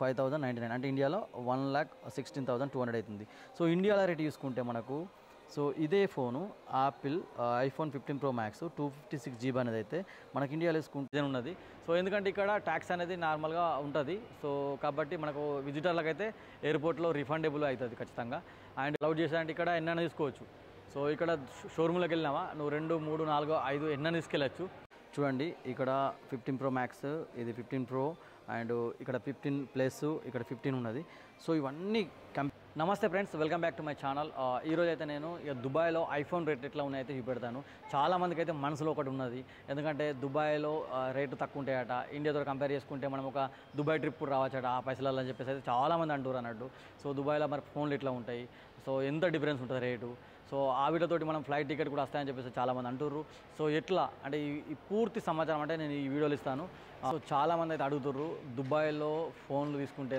5099 అంటే ఇండియాలో 1,16,200 అవుతుంది. సో ఇండియాలో రేట్ చూసుకుంటే మనకు సో ఇదే phone Apple iPhone 15 pro max 256 GB అనేది అయితే మనకి ఇండియాలో వేసుకుంటే ఉన్నది. సో ఎందుకంటే ఇక్కడ ట్యాక్స్ అనేది నార్మల్గా ఉంటుంది. సో కాబట్టి మనకు విజిటర్లకు అయితే ఎయిర్పోర్ట్లో రిఫండబుల్ అవుతుంది ఖచ్చితంగా. అండ్ అలౌడ్ చేసాలంటే ఇక్కడ ఎన్నైనా తీసుకోవచ్చు. సో ఇక్కడ షోరూమ్లోకి వెళ్ళినామా నువ్వు 2, 3, 4, 5 ఎన్నైనా తీసుకెళ్ళచ్చు. చూడండి ఇక్కడ 15 ప్రో మ్యాక్స్, ఇది 15 ప్రో అండ్ ఇక్కడ 15 ప్లస్, ఇక్కడ 15 ఉన్నది. సో ఇవన్నీ నమస్తే friends, welcome back to my channel. ఈరోజు అయితే నేను దుబాయ్లో ఐఫోన్ రేట్ ఎట్లా ఉన్నాయైతే చూపెడతాను. చాలామందికి అయితే మనసులో ఒకటి ఉన్నది, ఎందుకంటే దుబాయ్లో రేటు తక్కువ ఉంటాయట, ఇండియాతో కంపేర్ చేసుకుంటే మనం ఒక దుబాయ్ ట్రిప్ రావచ్చట ఆ పైసలలో అని చెప్పేసి అయితే చాలామంది అంటారు అన్నట్టు. సో దుబాయ్లో మరి ఫోన్లు ఎట్లా ఉంటాయి, సో ఎంత డిఫరెన్స్ ఉంటుంది రేటు, సో ఆ వీడియోతోటి మనం ఫ్లైట్ టికెట్ కూడా వస్తాయని చెప్పేసి చాలామంది అంటుర్రు. సో ఎట్లా అంటే ఈ పూర్తి సమాచారం అంటే నేను ఈ వీడియోలు ఇస్తాను. సో చాలామంది అయితే అడుగుతుర్రు దుబాయ్లో ఫోన్లు తీసుకుంటే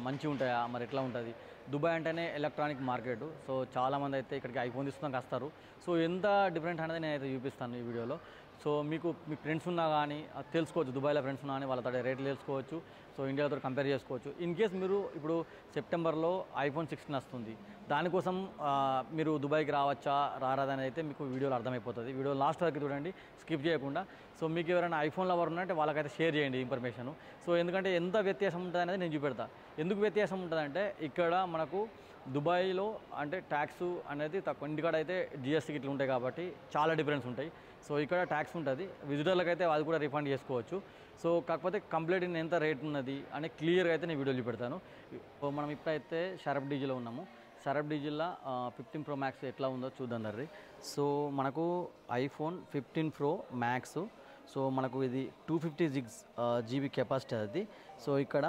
మంచిగా ఉంటాయా, మరి ఎట్లా ఉంటుంది. దుబాయ్ అంటేనే ఎలక్ట్రానిక్ మార్కెట్. సో చాలామంది అయితే ఇక్కడికి ఐఫోన్ తీసుకున్నాక వస్తారు. సో ఎంత డిఫరెంట్ అనేది నేనైతే చూపిస్తాను ఈ వీడియోలో. సో మీ ఫ్రెండ్స్ ఉన్నా కానీ తెలుసుకోవచ్చు, దుబాయ్లో ఫ్రెండ్స్ ఉన్నా కానీ వాళ్ళతో రేట్లు తెలుసుకోవచ్చు. సో ఇండియాతో కంపేర్ చేసుకోవచ్చు. ఇన్ కేస్ మీరు ఇప్పుడు సెప్టెంబర్లో ఐఫోన్ 16 వస్తుంది, దానికోసం మీరు దుబాయ్కి రావచ్చా రారాదని అయితే మీకు వీడియోలో అర్థమైపోతుంది. వీడియో లాస్ట్ వరకు చూడండి, స్కిప్ చేయకుండా. సో మీకు ఎవరైనా ఐఫోన్ లవర్ ఉన్నట్టే వాళ్ళకైతే షేర్ చేయండి ఇన్ఫర్మేషన్. సో ఎందుకంటే ఎంత వ్యత్యాసం ఉంటుంది అనేది నేను చూపెడతా. ఎందుకు వ్యత్యాసం ఉంటుందంటే ఇక్కడ మనకు దుబాయ్లో అంటే ట్యాక్స్ అనేది తక్కువ, ఇంటికాడ అయితే జిఎస్టీ ఇట్లా ఉంటాయి కాబట్టి చాలా డిఫరెన్స్ ఉంటాయి. సో ఇక్కడ ట్యాక్స్ ఉంటుంది, విజిటర్లకు అయితే అది కూడా రిఫండ్ చేసుకోవచ్చు. సో కాకపోతే కంప్లీట్ ఎంత రేట్ ఉన్నది అని క్లియర్గా అయితే నేను వీడియోలు పెడతాను. సో మనం ఇప్పుడైతే షరఫ్ డీజీలో ఉన్నాము. షరఫ్ డీజీలో 15 ప్రో మ్యాక్స్ ఎట్లా ఉందో చూద్దాం రండి. సో మనకు ఐఫోన్ 15 ప్రో మ్యాక్స్, సో మనకు ఇది 256 GB కెపాసిటీ అది. సో ఇక్కడ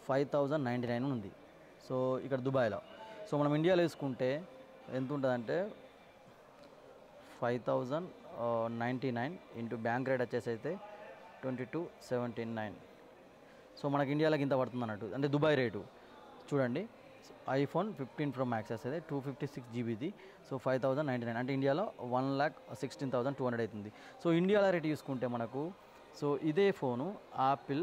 5099 ఉంది. సో ఇక్కడ దుబాయ్లో. సో మనం ఇండియాలో వేసుకుంటే ఎంత ఉంటుందంటే 5099 ఇంటూ బ్యాంక్ రేట్ వచ్చేసి అయితే 2279. సో మనకి ఇండియాలోకి ఇంత పడుతుంది అన్నట్టు, అంటే దుబాయ్ రేటు చూడండి. ఐఫోన్ 15 ప్రో మ్యాక్స్ వస్తుంది 256 GBది. సో 5099 అంటే ఇండియాలో 1,16,200 అవుతుంది. సో ఇండియాలో రేట్ చూసుకుంటే మనకు సో ఇదే phone Apple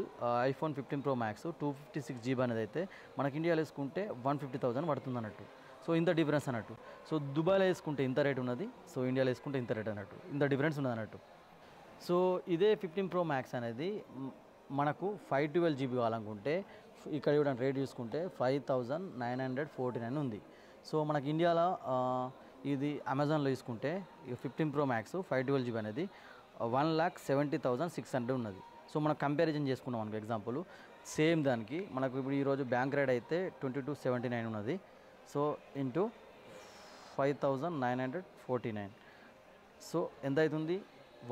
iPhone 15 pro max 256 GB అనేది అయితే మనకి ఇండియాలో వేసుకుంటే 150,000 పడుతుంది అన్నట్టు. సో ఇంత డిఫరెన్స్ అన్నట్టు. సో దుబాయ్లో వేసుకుంటే ఇంత రేట్ ఉన్నది, సో ఇండియాలో వేసుకుంటే ఇంత రేట్ అన్నట్టు, ఇంత డిఫరెన్స్ ఉన్నది అన్నట్టు. సో ఇదే 15 ప్రో మ్యాక్స్ అనేది మనకు 512 GB కావాలనుకుంటే ఇక్కడ చూడండి రేట్ చూసుకుంటే 5,949 ఉంది. సో మనకి ఇండియాలో ఇది అమెజాన్లో తీసుకుంటే 15 ప్రో మ్యాక్స్ 512 GB అనేది 1,70,600 ఉన్నది. సో మనం కంపారిజన్ చేసుకున్నాం అనుకో ఎగ్జాంపుల్, సేమ్ దానికి మనకు ఇప్పుడు ఈరోజు బ్యాంక్ రేట్ అయితే 2279 ఉన్నది. సో ఇంటూ 5,949, సో ఎంత అవుతుంది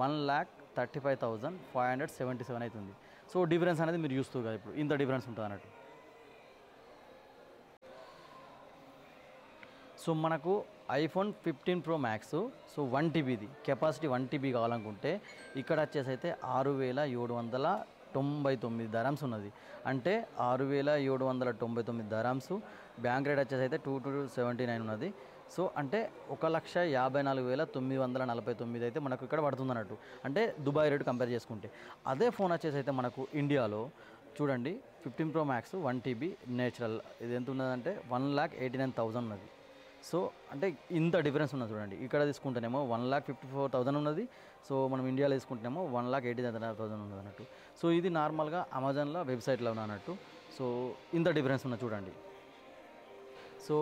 1,35,577 అవుతుంది. సో డిఫరెన్స్ అనేది మీరు చూస్తూ కదా ఇప్పుడు ఇంత డిఫరెన్స్ ఉంటుంది అన్నట్టు. సో మనకు ఐఫోన్ 15 ప్రో మ్యాక్స్ సో 1 TBది కెపాసిటీ 1 TB కావాలనుకుంటే ఇక్కడ వచ్చేసి అయితే 6,799 దరమ్స్ ఉన్నది. అంటే 6,799 దరమ్స్. బ్యాంక్ రేట్ వచ్చేసి అయితే 2279 ఉన్నది. సో అంటే 1,54,949 అయితే మనకు ఇక్కడ పడుతుంది అన్నట్టు, అంటే దుబాయ్ రేటు కంపేర్ చేసుకుంటే. అదే ఫోన్ వచ్చేసి అయితే మనకు ఇండియాలో చూడండి 15 ప్రో మ్యాక్స్ 1 TB నేచురల్ ఇది ఎంత ఉన్నదంటే 1,89,000 ఉన్నది. సో అంటే ఇంత డిఫరెన్స్ ఉన్నది చూడండి. ఇక్కడ తీసుకుంటేనేమో 1,54,000 ఉన్నది. సో మనం ఇండియాలో తీసుకుంటేనేమో 1,89,000 ఉన్నది అన్నట్టు. సో ఇది నార్మల్గా అమెజాన్లో వెబ్సైట్లో ఉన్నట్టు. సో ఇంత డిఫరెన్స్ ఉన్నది చూడండి. సో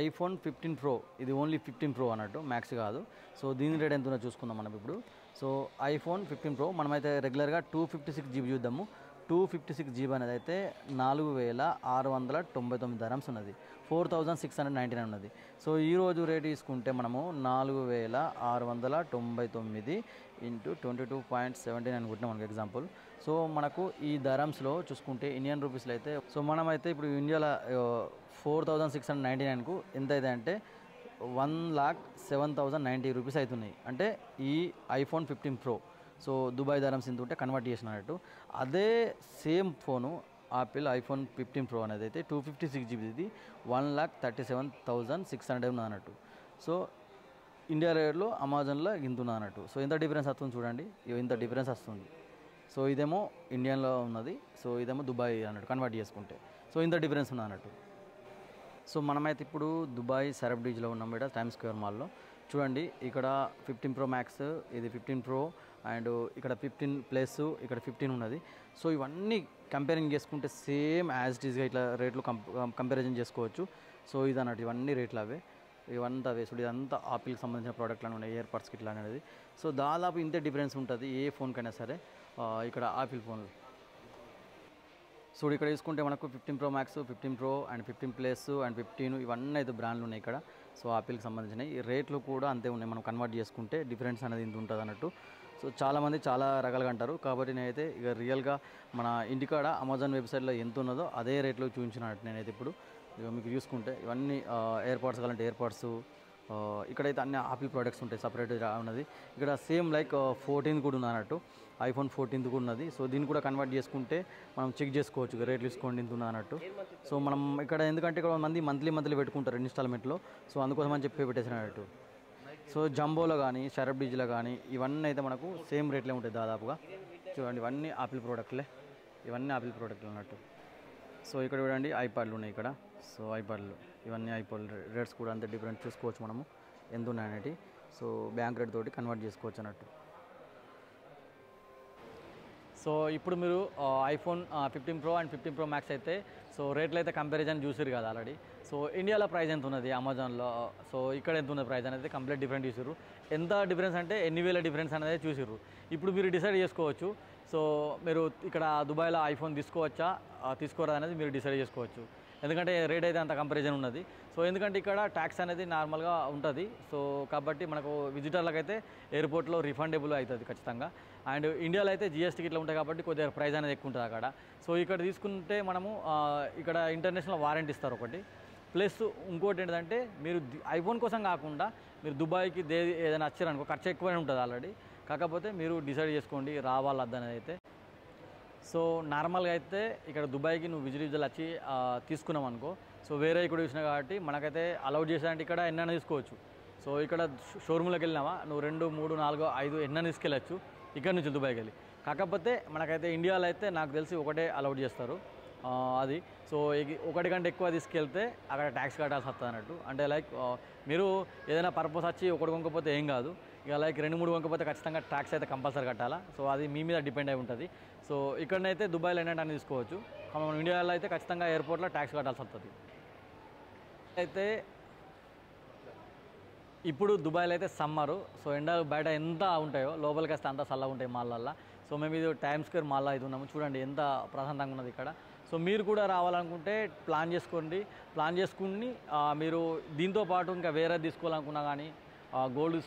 ఐఫోన్ 15 ప్రో ఇది ఓన్లీ 15 ప్రో అన్నట్టు, మ్యాక్స్ కాదు. సో దీని రేట్ ఎంత ఉన్నదో చూసుకుందాం మనం ఇప్పుడు. సో ఐఫోన్ 15 ప్రో మనమైతే రెగ్యులర్గా 256 GB చూద్దాము. 256 GB అనేది అయితే 4,699 దరమ్స్ ఉన్నది, 4,699 ఉన్నది. సో ఈరోజు రేట్ తీసుకుంటే మనము 4,699 ఇంటూ 22.79 కొట్టినాం మనకు ఎగ్జాంపుల్. సో మనకు ఈ దరమ్స్లో చూసుకుంటే ఇండియన్ రూపీస్లో అయితే సో మనమైతే ఇప్పుడు ఇండియాలో 4,699కు ఎంత అయితే అంటే 1,07,090 రూపీస్ అవుతున్నాయి. అంటే ఈ ఐఫోన్ 15 ప్రో సో దుబాయ్ దరమ్స్ ఇంత ఉంటే కన్వర్ట్ చేసినట్టు. అదే same phone Apple iPhone 15 pro అనేది అయితే 256 GBది 1,37,600 ఉన్నది అన్నట్టు. సో ఇండియా రేట్లో అమెజాన్లో ఇంత ఉన్నది అన్నట్టు. సో ఎంత డిఫరెన్స్ వస్తుంది చూడండి, ఇంత డిఫరెన్స్ వస్తుంది. సో ఇదేమో ఇండియన్లో ఉన్నది, సో ఇదేమో దుబాయ్ అన్నట్టు కన్వర్ట్ చేసుకుంటే. సో ఇంత డిఫరెన్స్ ఉంది అన్నట్టు. సో మనమైతే ఇప్పుడు దుబాయ్ సరబ్ బ్రిడ్జ్లో ఉన్నాం ఇక్కడ టైమ్ స్క్వేర్ మాల్లో. చూడండి ఇక్కడ 15 Pro Max, ఇది 15 Pro అండ్ ఇక్కడ 15 ప్లస్, ఇక్కడ 15 ఉన్నది. సో ఇవన్నీ కంపేరింగ్ చేసుకుంటే సేమ్ యాజ్ ఇట్ ఈస్గా ఇట్లా రేట్లు కంపారిజన్ చేసుకోవచ్చు. సో ఇది అన్నట్టు ఇవన్నీ రేట్లు అవే, ఇవంతా అవే. సో ఇదంతా ఆపిల్కి సంబంధించిన ప్రోడక్ట్లు ఉన్నాయి, ఇయర్ బడ్స్కి ఇట్లా అనేది. సో దాదాపు ఇంతే డిఫరెన్స్ ఉంటుంది ఏ ఫోన్కైనా సరే ఇక్కడ ఆపిల్ ఫోన్లు. సో ఇక్కడ చూసుకుంటే మనకు 15 Pro Max, 15 Pro and 15 plus and 15 ఇవన్నీ అయితే బ్రాండ్లు ఉన్నాయి ఇక్కడ. సో ఆపిల్కి సంబంధించినవి ఈ రేట్లు కూడా అంతే ఉన్నాయి. మనం కన్వర్ట్ చేసుకుంటే డిఫరెన్స్ అనేది ఇంత ఉంటుంది అన్నట్టు. సో చాలామంది చాలా రకాలుగా అంటారు, కాబట్టి నేనైతే ఇక రియల్గా మన ఇంటికాడ అమెజాన్ వెబ్సైట్లో ఎంత ఉన్నదో అదే రేట్లో చూపించినట్టు నేనైతే ఇప్పుడు. ఇక మీకు చూసుకుంటే ఇవన్నీ ఎయిర్పాడ్స్ కావాలంటే ఎయిర్పాడ్స్, ఇక్కడైతే అన్ని ఆపిల్ ప్రోడక్ట్స్ ఉంటాయి సపరేట్గా ఉన్నది. ఇక్కడ సేమ్ లైక్ 14 కూడా ఉంది అన్నట్టు, iPhone 14 కూడా ఉన్నది. సో దీన్ని కూడా కన్వర్ట్ చేసుకుంటే మనం చెక్ చేసుకోవచ్చు రేట్లు తీసుకోండి ఇంత ఉంది అన్నట్టు. సో మనం ఇక్కడ ఎందుకంటే ఇక్కడ మంత్లీ పెట్టుకుంటారు ఇన్స్టాల్మెంట్లో, సో అందుకోసం అని చెప్పి పెట్టేసినట్టు. సో జంబోలో కానీ షరబ్ బ్రిడ్జ్లో కానీ ఇవన్నీ అయితే మనకు సేమ్ రేట్లే ఉంటాయి దాదాపుగా. చూడండి ఇవన్నీ ఆపిల్ ప్రోడక్ట్లే, ఇవన్నీ ఆపిల్ ప్రోడక్ట్లు అన్నట్టు. సో ఇక్కడ చూడండి ఐప్యాడ్లు ఉన్నాయి ఇక్కడ. సో ఐప్యాడ్లు ఇవన్నీ ఐప్యాడ్ రేట్స్ కూడా అంతే డిఫరెంట్ చూసుకోవచ్చు మనము ఎంత ఉన్నాయనేటి. సో బ్యాంక్ రేట్ తోటి కన్వర్ట్ చేసుకోవచ్చు అన్నట్టు. సో ఇప్పుడు మీరు iPhone 15 Pro and 15 Pro Max అయితే సో రేట్లు అయితే కంపారిజన్ చూసారు కదా ఆల్రెడీ. సో ఇండియాలో ప్రైస్ ఎంత ఉన్నది అమెజాన్లో, సో ఇక్కడ ఎంత ఉన్నది ప్రైస్ అనేది కంప్లీట్ డిఫరెంట్ చూసారు. ఎంత డిఫరెన్స్ అంటే ఎన్ని వేల డిఫరెన్స్ అనేది చూసారు. ఇప్పుడు మీరు డిసైడ్ చేసుకోవచ్చు. సో మీరు ఇక్కడ దుబాయ్లో ఐఫోన్ తీసుకోవచ్చా తీసుకోరా అనేది మీరు డిసైడ్ చేసుకోవచ్చు. ఎందుకంటే రేట్ అయితే అంత కంపారిజన్ ఉన్నది. సో ఎందుకంటే ఇక్కడ ట్యాక్స్ అనేది నార్మల్గా ఉంటుంది. సో కాబట్టి మనకు విజిటర్లకు అయితే ఎయిర్పోర్ట్లో రిఫండబుల్ అవుతుంది ఖచ్చితంగా. అండ్ ఇండియాలో అయితే జిఎస్టీకి ఇట్లా ఉంటాయి కాబట్టి కొద్దిగా ప్రైస్ అనేది ఎక్కువ ఉంటుంది అక్కడ. సో ఇక్కడ తీసుకుంటే మనము ఇక్కడ ఇంటర్నేషనల్ వారంటీ ఇస్తారు ఒకటి. ప్లస్ ఇంకోటి ఏంటంటే మీరు ఐఫోన్ కోసం కాకుండా మీరు దుబాయ్కి ఏదైనా వచ్చారనుకో ఖర్చు ఎక్కువనే ఉంటుంది ఆల్రెడీ. కాకపోతే మీరు డిసైడ్ చేసుకోండి రావాలద్దనేది అయితే. సో నార్మల్గా అయితే ఇక్కడ దుబాయ్కి నువ్వు విజిట్ వచ్చి తీసుకున్నావు అనుకో, సో వేరే ఇక్కడ చూసినా కాబట్టి మనకైతే అలౌట్ చేసారంటే ఇక్కడ ఎన్నైనా తీసుకోవచ్చు. సో ఇక్కడ షోరూమ్లోకి వెళ్ళినావా నువ్వు 2, 3, 4, 5 ఎన్నైనా తీసుకెళ్ళచ్చు ఇక్కడ నుంచి దుబాయ్కి వెళ్ళి. కాకపోతే మనకైతే ఇండియాలో అయితే నాకు తెలిసి ఒకటే అలౌట్ చేస్తారు అది. సో ఒకటి కంటే ఎక్కువ తీసుకెళ్తే అక్కడ ట్యాక్స్ కట్టాల్సి వస్తుంది అన్నట్టు. అంటే లైక్ మీరు ఏదైనా పర్పస్ వచ్చి ఒకటి కొనుక్కపోతే ఏం కాదు, ఇక లైక్ 2, 3 కొనుక్కపోతే ఖచ్చితంగా ట్యాక్స్ అయితే కంపల్సరీ కట్టాలా. సో అది మీ మీద డిపెండ్ అయి ఉంటుంది. సో ఇక్కడనైతే దుబాయ్లో ఏంటంటే తీసుకోవచ్చు, మనం ఇండియాలో అయితే ఖచ్చితంగా ఎయిర్పోర్ట్లో ట్యాక్స్ కట్టాల్సి వస్తుంది. అయితే ఇప్పుడు దుబాయ్లో అయితే సమ్మరు, సో ఎండలు బయట ఎంత ఉంటాయో లోపలికి వస్తే అంత చల్లగా ఉంటాయి మాల్లల్లో. సో మేము ఇది టైమ్ స్క్వేర్ మాల్లో అయితే ఉన్నాము, చూడండి ఎంత ప్రశాంతంగా ఉన్నది ఇక్కడ. సో మీరు కూడా రావాలనుకుంటే ప్లాన్ చేసుకుని మీరు దీంతో పాటు ఇంకా వేరే తీసుకోవాలనుకున్నా కానీ గోల్డ్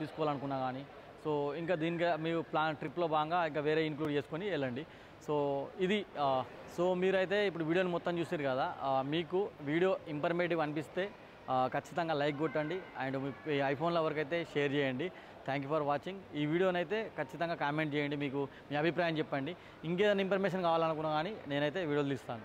తీసుకోవాలనుకున్నా కానీ సో ఇంకా దీనికి మీరు ట్రిప్లో భాగంగా ఇంకా వేరే ఇంక్లూడ్ చేసుకొని వెళ్ళండి. సో ఇది సో మీరైతే ఇప్పుడు వీడియోని మొత్తం చూసారు కదా, మీకు వీడియో ఇన్ఫర్మేటివ్ అనిపిస్తే ఖచ్చితంగా లైక్ కొట్టండి అండ్ మీ ఐఫోన్లో వరకైతే షేర్ చేయండి. Thank you for watching. ఈ వీడియోనైతే ఖచ్చితంగా కామెంట్ చేయండి, మీకు మీ అభిప్రాయం చెప్పండి. ఇంకేదైనా ఇన్ఫర్మేషన్ కావాలనుకున్నా కానీ నేనైతే వీడియోలు తీస్తాను.